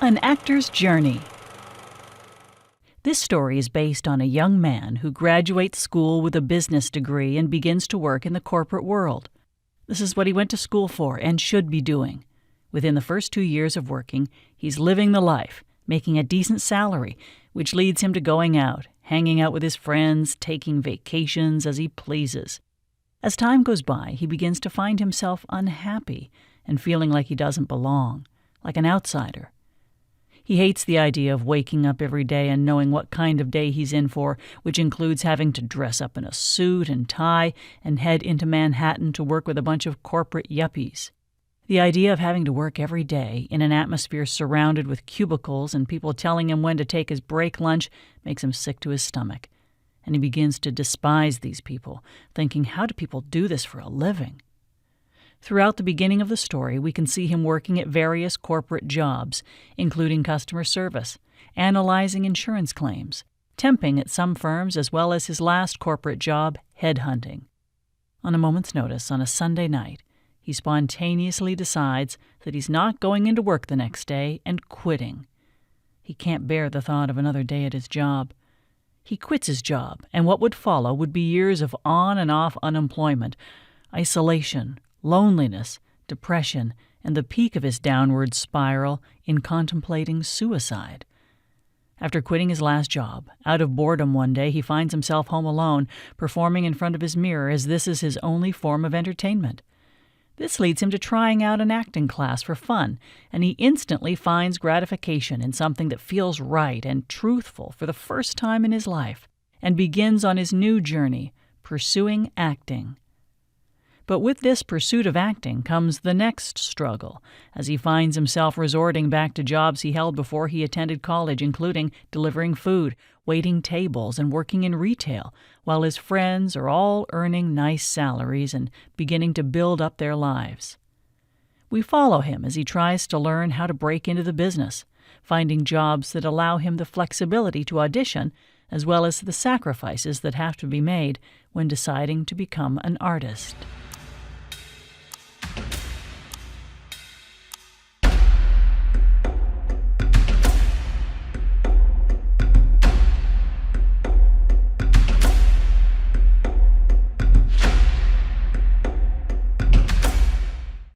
An actor's journey. This story is based on a young man who graduates school with a business degree and begins to work in the corporate world. This is what he went to school for and should be doing. Within the first 2 years of working, he's living the life, making a decent salary, which leads him to going out, hanging out with his friends, taking vacations as he pleases. As time goes by, he begins to find himself unhappy and feeling like he doesn't belong, like an outsider. He hates the idea of waking up every day and knowing what kind of day he's in for, which includes having to dress up in a suit and tie and head into Manhattan to work with a bunch of corporate yuppies. The idea of having to work every day in an atmosphere surrounded with cubicles and people telling him when to take his break lunch makes him sick to his stomach. And he begins to despise these people, thinking, how do people do this for a living? Throughout the beginning of the story, we can see him working at various corporate jobs, including customer service, analyzing insurance claims, temping at some firms, as well as his last corporate job, headhunting. On a moment's notice, on a Sunday night, he spontaneously decides that he's not going into work the next day and quitting. He can't bear the thought of another day at his job. He quits his job, and what would follow would be years of on and off unemployment, isolation, loneliness, depression, and the peak of his downward spiral in contemplating suicide. After quitting his last job, out of boredom one day he finds himself home alone, performing in front of his mirror as this is his only form of entertainment. This leads him to trying out an acting class for fun, and he instantly finds gratification in something that feels right and truthful for the first time in his life, and begins on his new journey, pursuing acting. But with this pursuit of acting comes the next struggle, as he finds himself resorting back to jobs he held before he attended college, including delivering food, waiting tables, and working in retail, while his friends are all earning nice salaries and beginning to build up their lives. We follow him as he tries to learn how to break into the business, finding jobs that allow him the flexibility to audition, as well as the sacrifices that have to be made when deciding to become an artist.